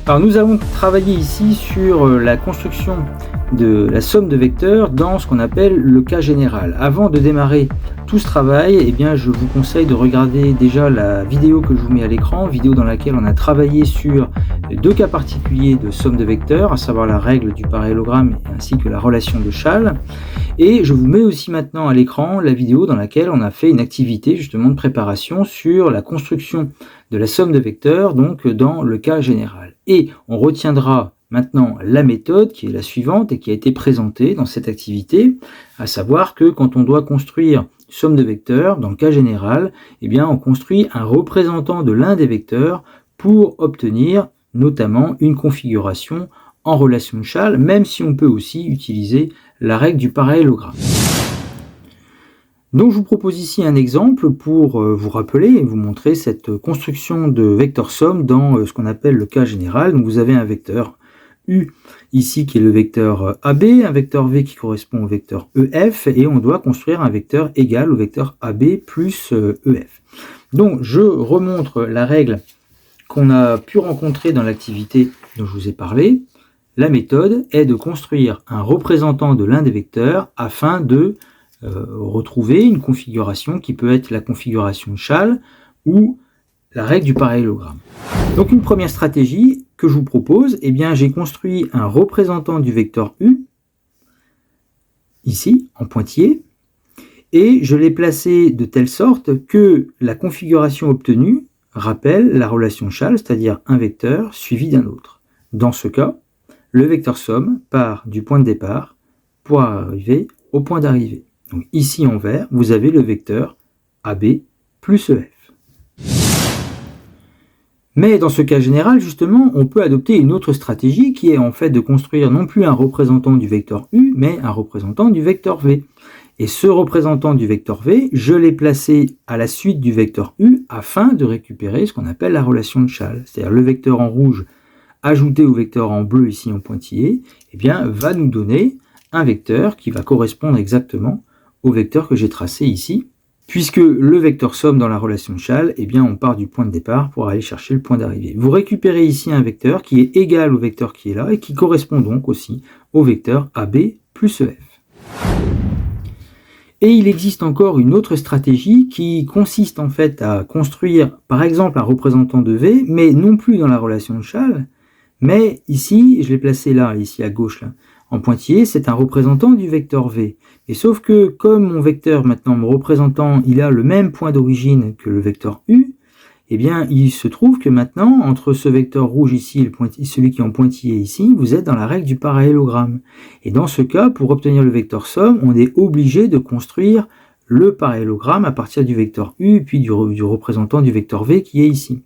Alors nous allons travailler ici sur la construction de la somme de vecteurs dans ce qu'on appelle le cas général. Avant de démarrer tout ce travail, eh bien, je vous conseille de regarder déjà la vidéo que je vous mets à l'écran, vidéo dans laquelle on a travaillé sur deux cas particuliers de somme de vecteurs, à savoir la règle du parallélogramme ainsi que la relation de Schall. Et je vous mets aussi maintenant à l'écran la vidéo dans laquelle on a fait une activité justement de préparation sur la construction de la somme de vecteurs, donc dans le cas général. Et on retiendra maintenant la méthode qui est la suivante et qui a été présentée dans cette activité, à savoir que quand on doit construire une somme de vecteurs, dans le cas général, eh bien on construit un représentant de l'un des vecteurs pour obtenir notamment une configuration en relation de Schall, même si on peut aussi utiliser la règle du parallélogramme. Donc je vous propose ici un exemple pour vous rappeler et vous montrer cette construction de vecteur somme dans ce qu'on appelle le cas général. Donc vous avez un vecteur U ici qui est le vecteur AB, un vecteur V qui correspond au vecteur EF, et on doit construire un vecteur égal au vecteur AB plus EF. Donc je remontre la règle qu'on a pu rencontrer dans l'activité dont je vous ai parlé. La méthode est de construire un représentant de l'un des vecteurs afin de retrouver une configuration qui peut être la configuration de Schall ou la règle du parallélogramme. Donc une première stratégie que je vous propose, eh bien j'ai construit un représentant du vecteur U, ici en pointillé, et je l'ai placé de telle sorte que la configuration obtenue rappelle la relation Schall, c'est-à-dire un vecteur suivi d'un autre. Dans ce cas, le vecteur somme part du point de départ pour arriver au point d'arrivée. Donc ici en vert, vous avez le vecteur AB plus EF. Mais dans ce cas général, justement, on peut adopter une autre stratégie qui est en fait de construire non plus un représentant du vecteur U, mais un représentant du vecteur V. Et ce représentant du vecteur V, je l'ai placé à la suite du vecteur U afin de récupérer ce qu'on appelle la relation de Schall. C'est-à-dire le vecteur en rouge ajouté au vecteur en bleu ici en pointillé, eh bien, va nous donner un vecteur qui va correspondre exactement au vecteur que j'ai tracé ici, puisque le vecteur somme dans la relation de Schall, eh bien, on part du point de départ pour aller chercher le point d'arrivée. Vous récupérez ici un vecteur qui est égal au vecteur qui est là et qui correspond donc aussi au vecteur AB plus EF. Et il existe encore une autre stratégie qui consiste en fait à construire par exemple un représentant de V, mais non plus dans la relation de Schall, mais ici, je l'ai placé là, ici à gauche, là, en pointillé, c'est un représentant du vecteur V. Et sauf que comme mon vecteur, maintenant, mon représentant, il a le même point d'origine que le vecteur U, eh bien, il se trouve que maintenant, entre ce vecteur rouge ici et celui qui est en pointillé ici, vous êtes dans la règle du parallélogramme. Et dans ce cas, pour obtenir le vecteur somme, on est obligé de construire le parallélogramme à partir du vecteur U, puis du représentant du vecteur V qui est ici.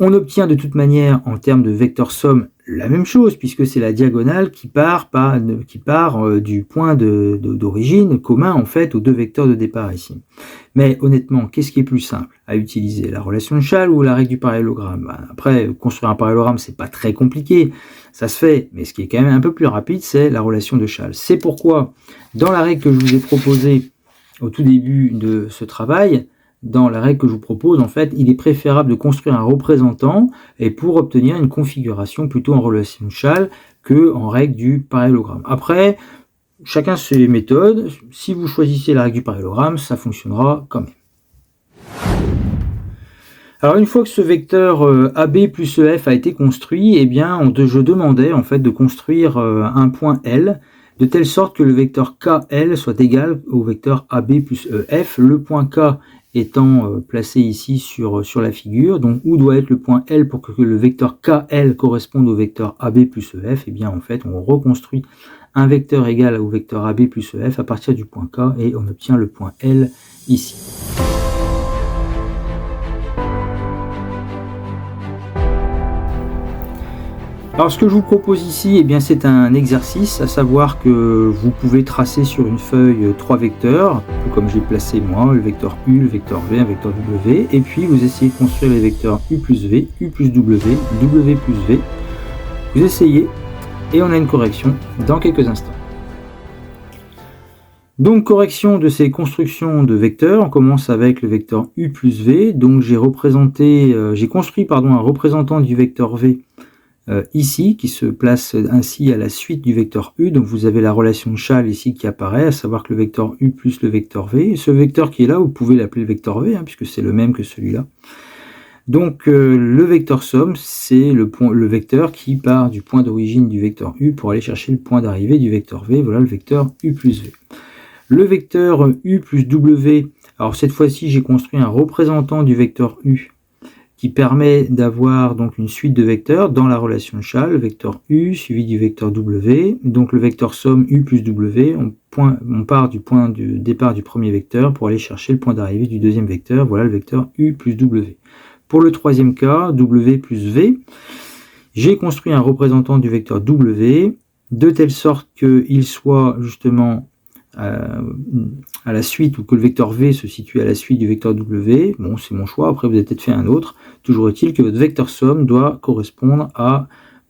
On obtient de toute manière, en termes de vecteur somme, la même chose, puisque c'est la diagonale qui part du point d'origine commun en fait aux deux vecteurs de départ ici. Mais honnêtement, qu'est-ce qui est plus simple à utiliser, la relation de Schall ou la règle du parallélogramme? Après, construire un parallélogramme, c'est pas très compliqué, ça se fait, mais ce qui est quand même un peu plus rapide, c'est la relation de Schall. C'est pourquoi, dans la règle que je vous ai proposée au tout début de ce travail, dans la règle que je vous propose, en fait, il est préférable de construire un représentant et pour obtenir une configuration plutôt en relation de Schall que en règle du parallélogramme. Après, chacun ses méthodes. Si vous choisissez la règle du parallélogramme, ça fonctionnera quand même. Alors une fois que ce vecteur AB plus EF a été construit, eh bien, je demandais en fait de construire un point L de telle sorte que le vecteur KL soit égal au vecteur AB plus EF. Le point K étant placé ici sur la figure, donc où doit être le point L pour que le vecteur KL corresponde au vecteur AB plus EF, et bien en fait on reconstruit un vecteur égal au vecteur AB plus EF à partir du point K et on obtient le point L ici. Alors ce que je vous propose ici, eh bien, c'est un exercice, à savoir que vous pouvez tracer sur une feuille 3 vecteurs, comme j'ai placé moi, le vecteur U, le vecteur V, un vecteur W, et puis vous essayez de construire les vecteurs U plus V, U plus W, W plus V. Vous essayez, et on a une correction dans quelques instants. Donc correction de ces constructions de vecteurs, on commence avec le vecteur U plus V, donc j'ai construit un représentant du vecteur V ici, qui se place ainsi à la suite du vecteur U. Donc vous avez la relation de Schall ici qui apparaît, à savoir que le vecteur U plus le vecteur V. Et ce vecteur qui est là, vous pouvez l'appeler le vecteur V, puisque c'est le même que celui-là. Donc le vecteur somme, c'est le vecteur qui part du point d'origine du vecteur U pour aller chercher le point d'arrivée du vecteur V. Voilà le vecteur U plus V. Le vecteur U plus W, alors cette fois-ci j'ai construit un représentant du vecteur U qui permet d'avoir donc une suite de vecteurs dans la relation de Schall, le vecteur U suivi du vecteur W. Donc le vecteur somme U plus W, on part du point de départ du premier vecteur pour aller chercher le point d'arrivée du deuxième vecteur. Voilà le vecteur U plus W. Pour le troisième cas, W plus V, j'ai construit un représentant du vecteur W de telle sorte qu'il soit justement à la suite, ou que le vecteur V se situe à la suite du vecteur W. Bon, c'est mon choix, après vous avez peut-être fait un autre. Toujours est-il que votre vecteur somme doit correspondre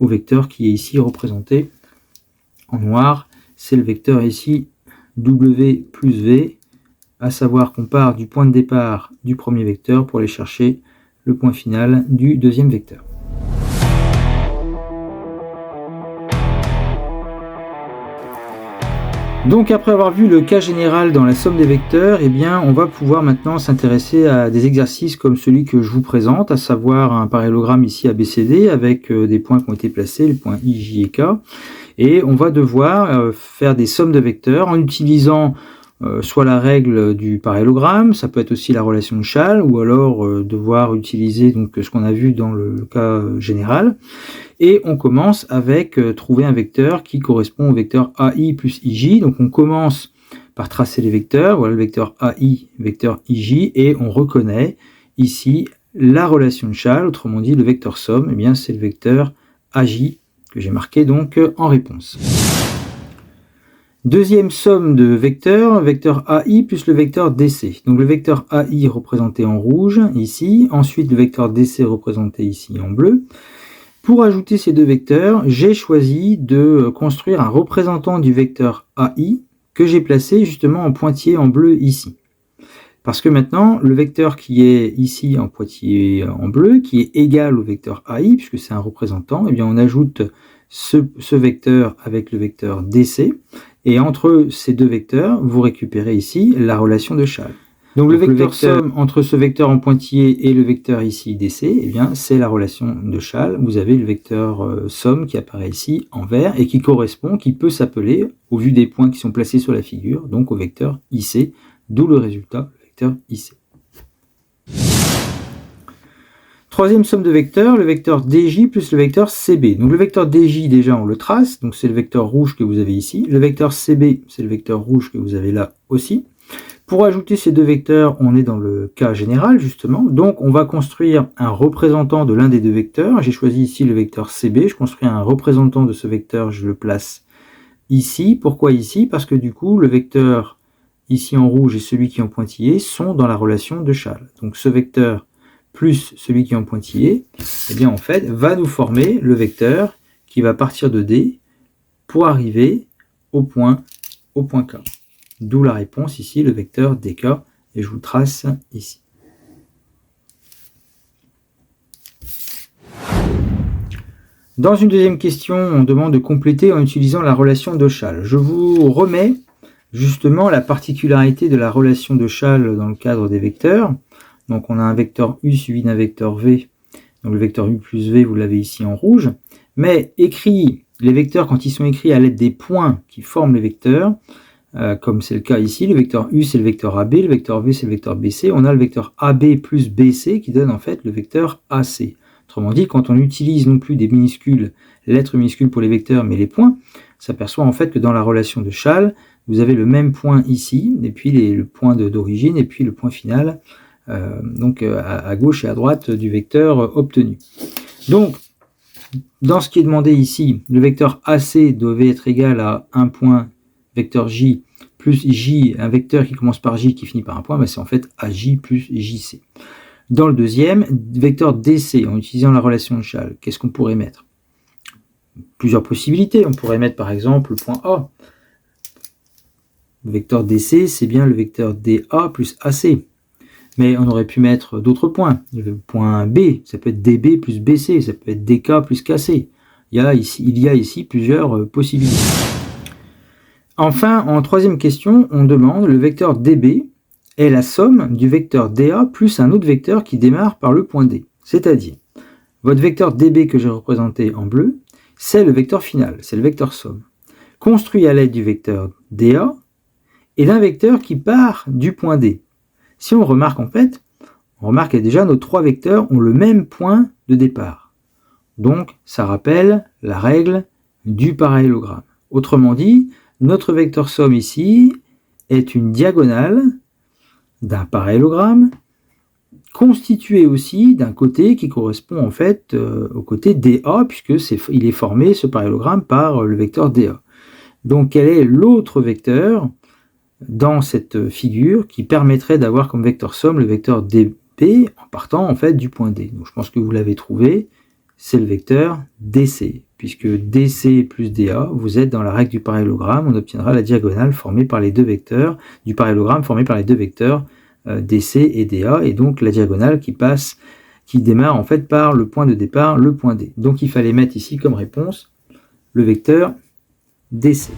au vecteur qui est ici représenté en noir. C'est le vecteur ici W plus V, à savoir qu'on part du point de départ du premier vecteur pour aller chercher le point final du deuxième vecteur. Donc après avoir vu le cas général dans la somme des vecteurs, eh bien, on va pouvoir maintenant s'intéresser à des exercices comme celui que je vous présente, à savoir un parallélogramme ici ABCD avec des points qui ont été placés, les points I, J et K. Et on va devoir faire des sommes de vecteurs en utilisant soit la règle du parallélogramme, ça peut être aussi la relation de Schall, ou alors devoir utiliser donc ce qu'on a vu dans le cas général. Et on commence avec trouver un vecteur qui correspond au vecteur AI plus IJ. Donc on commence par tracer les vecteurs. Voilà le vecteur AI, vecteur IJ, et on reconnaît ici la relation de Schall, autrement dit le vecteur somme, eh bien c'est le vecteur AJ que j'ai marqué donc en réponse. Deuxième somme de vecteurs, vecteur AI plus le vecteur DC. Donc le vecteur AI représenté en rouge ici, ensuite le vecteur DC représenté ici en bleu. Pour ajouter ces deux vecteurs, j'ai choisi de construire un représentant du vecteur AI que j'ai placé justement en pointillé en bleu ici. Parce que maintenant, le vecteur qui est ici en pointillé en bleu, qui est égal au vecteur AI, puisque c'est un représentant, eh bien on ajoute ce vecteur avec le vecteur DC. Et entre ces deux vecteurs, vous récupérez ici la relation de Schall. Donc le vecteur somme entre ce vecteur en pointillé et le vecteur ici DC, eh bien c'est la relation de Schall. Vous avez le vecteur somme qui apparaît ici en vert et qui correspond, qui peut s'appeler, au vu des points qui sont placés sur la figure, donc au vecteur IC, d'où le résultat, le vecteur IC. Troisième somme de vecteurs, le vecteur DJ plus le vecteur CB. Donc le vecteur DJ, déjà on le trace, donc c'est le vecteur rouge que vous avez ici. Le vecteur CB, c'est le vecteur rouge que vous avez là aussi. Pour ajouter ces deux vecteurs, on est dans le cas général justement. Donc on va construire un représentant de l'un des deux vecteurs. J'ai choisi ici le vecteur CB, je construis un représentant de ce vecteur, je le place ici. Pourquoi ici? Parce que du coup le vecteur ici en rouge et celui qui est en pointillé sont dans la relation de Schall. Donc ce vecteur plus celui qui est en pointillé, eh bien en fait, va nous former le vecteur qui va partir de D pour arriver au point K. D'où la réponse ici, le vecteur DK, et je vous le trace ici. Dans une deuxième question, on demande de compléter en utilisant la relation de Schall. Je vous remets justement la particularité de la relation de Schall dans le cadre des vecteurs. Donc on a un vecteur U suivi d'un vecteur V. Donc le vecteur U plus V, vous l'avez ici en rouge. Mais les vecteurs, quand ils sont écrits à l'aide des points qui forment les vecteurs, comme c'est le cas ici, le vecteur U c'est le vecteur AB, le vecteur V c'est le vecteur BC, on a le vecteur AB plus BC qui donne en fait le vecteur AC. Autrement dit, quand on utilise non plus des minuscules, lettres minuscules pour les vecteurs, mais les points, on s'aperçoit en fait que dans la relation de Schall, vous avez le même point ici, et puis le point d'origine, et puis le point final, donc à gauche et à droite du vecteur obtenu. Donc, dans ce qui est demandé ici, le vecteur AC devait être égal à un point vecteur J plus J, un vecteur qui commence par J qui finit par un point, ben c'est en fait AJ plus JC. Dans le deuxième, vecteur DC, en utilisant la relation de Schall, qu'est-ce qu'on pourrait mettre? Plusieurs possibilités. On pourrait mettre par exemple le point A. Le vecteur DC, c'est bien le vecteur DA plus AC. Mais on aurait pu mettre d'autres points. Le point B, ça peut être DB plus BC, ça peut être DK plus KC. il y a ici plusieurs possibilités. Enfin, en troisième question, on demande le vecteur dB est la somme du vecteur dA plus un autre vecteur qui démarre par le point D. C'est-à-dire, votre vecteur dB que j'ai représenté en bleu, c'est le vecteur final, c'est le vecteur somme, construit à l'aide du vecteur dA et d'un vecteur qui part du point D. Si on remarque en fait, on remarque que déjà nos trois vecteurs ont le même point de départ. Donc, ça rappelle la règle du parallélogramme. Autrement dit, notre vecteur somme ici est une diagonale d'un parallélogramme constitué aussi d'un côté qui correspond en fait au côté DA, puisque il est formé, ce parallélogramme, par le vecteur DA. Donc, quel est l'autre vecteur dans cette figure qui permettrait d'avoir comme vecteur somme le vecteur dB en partant en fait du point D? Donc, je pense que vous l'avez trouvé, c'est le vecteur DC, puisque DC plus DA, vous êtes dans la règle du parallélogramme, on obtiendra la diagonale formée par les deux vecteurs, du parallélogramme formé par les deux vecteurs DC et DA, et donc la diagonale qui démarre en fait par le point de départ, le point D. Donc il fallait mettre ici comme réponse le vecteur DC.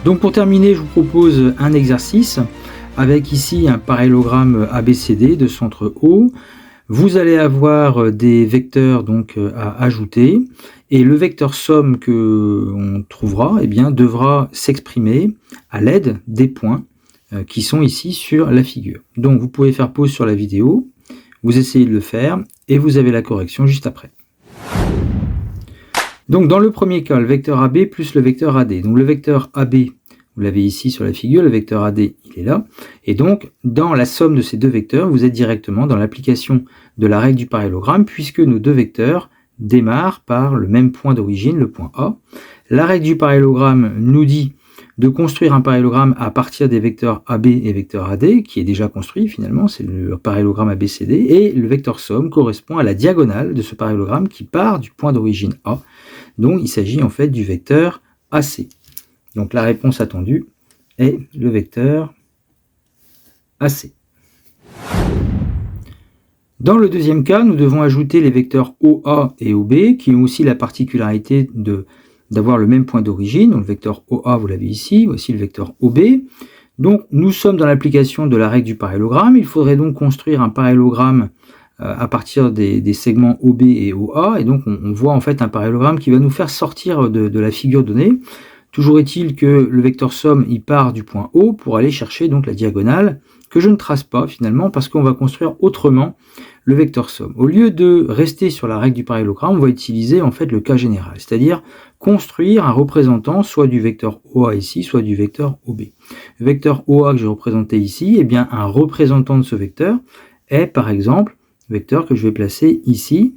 Donc pour terminer, je vous propose un exercice avec ici un parallélogramme ABCD de centre O. Vous allez avoir des vecteurs donc à ajouter et le vecteur somme que on trouvera devra s'exprimer à l'aide des points qui sont ici sur la figure. Donc vous pouvez faire pause sur la vidéo, vous essayez de le faire et vous avez la correction juste après. Donc dans le premier cas, le vecteur AB plus le vecteur AD. Donc le vecteur AB, vous l'avez ici sur la figure, le vecteur AD, il est là. Et donc, dans la somme de ces deux vecteurs, vous êtes directement dans l'application de la règle du parallélogramme, puisque nos deux vecteurs démarrent par le même point d'origine, le point A. La règle du parallélogramme nous dit de construire un parallélogramme à partir des vecteurs AB et vecteur AD, qui est déjà construit finalement, c'est le parallélogramme ABCD, et le vecteur somme correspond à la diagonale de ce parallélogramme qui part du point d'origine A. Donc, il s'agit en fait du vecteur AC. Donc la réponse attendue est le vecteur AC. Dans le deuxième cas, nous devons ajouter les vecteurs OA et OB qui ont aussi la particularité d'avoir le même point d'origine. Donc le vecteur OA, vous l'avez ici, voici le vecteur OB. Donc nous sommes dans l'application de la règle du parallélogramme. Il faudrait donc construire un parallélogramme à partir des segments OB et OA. Et donc on voit en fait un parallélogramme qui va nous faire sortir de la figure donnée. Toujours est-il que le vecteur somme, il part du point O pour aller chercher donc la diagonale que je ne trace pas finalement parce qu'on va construire autrement le vecteur somme. Au lieu de rester sur la règle du parallélogramme, on va utiliser en fait le cas général, c'est-à-dire construire un représentant soit du vecteur OA ici, soit du vecteur OB. Le vecteur OA que j'ai représenté ici, eh bien un représentant de ce vecteur est par exemple le vecteur que je vais placer ici,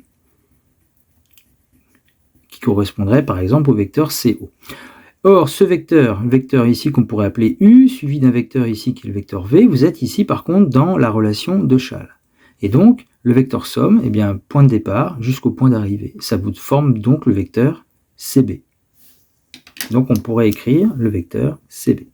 qui correspondrait par exemple au vecteur CO. Or, ce vecteur ici qu'on pourrait appeler U, suivi d'un vecteur ici qui est le vecteur V, vous êtes ici par contre dans la relation de Schall. Et donc, le vecteur somme, eh bien, point de départ jusqu'au point d'arrivée. Ça vous forme donc le vecteur CB. Donc, on pourrait écrire le vecteur CB.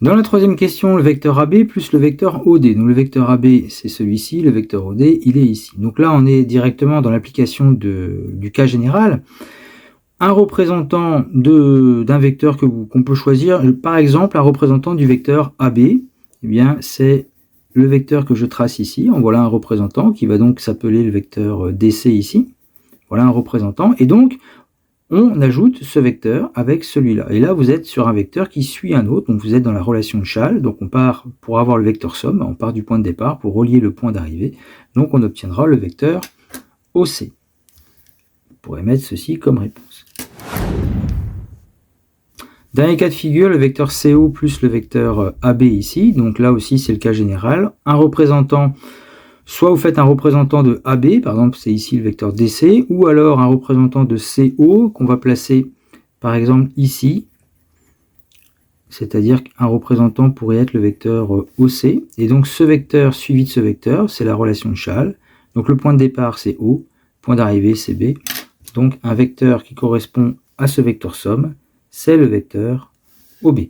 Dans la troisième question, le vecteur AB plus le vecteur OD. Donc le vecteur AB, c'est celui-ci, le vecteur OD, il est ici. Donc là, on est directement dans l'application du cas général. Un représentant d'un vecteur qu'on peut choisir, par exemple, un représentant du vecteur AB, eh bien, c'est le vecteur que je trace ici. En voilà un représentant qui va donc s'appeler le vecteur DC ici. Voilà un représentant. Et donc, on ajoute ce vecteur avec celui-là. Et là, vous êtes sur un vecteur qui suit un autre. Donc, vous êtes dans la relation de Schall. Donc, on part, pour avoir le vecteur somme, on part du point de départ pour relier le point d'arrivée. Donc, on obtiendra le vecteur OC. Vous pourrez mettre ceci comme réponse. Dernier cas de figure, le vecteur CO plus le vecteur AB ici. Donc, là aussi, c'est le cas général. Un représentant... Soit vous faites un représentant de AB, par exemple c'est ici le vecteur DC, ou alors un représentant de CO qu'on va placer par exemple ici, c'est-à-dire qu'un représentant pourrait être le vecteur OC, et donc ce vecteur suivi de ce vecteur, c'est la relation de Schall, donc le point de départ c'est O, point d'arrivée c'est B, donc un vecteur qui correspond à ce vecteur somme, c'est le vecteur OB.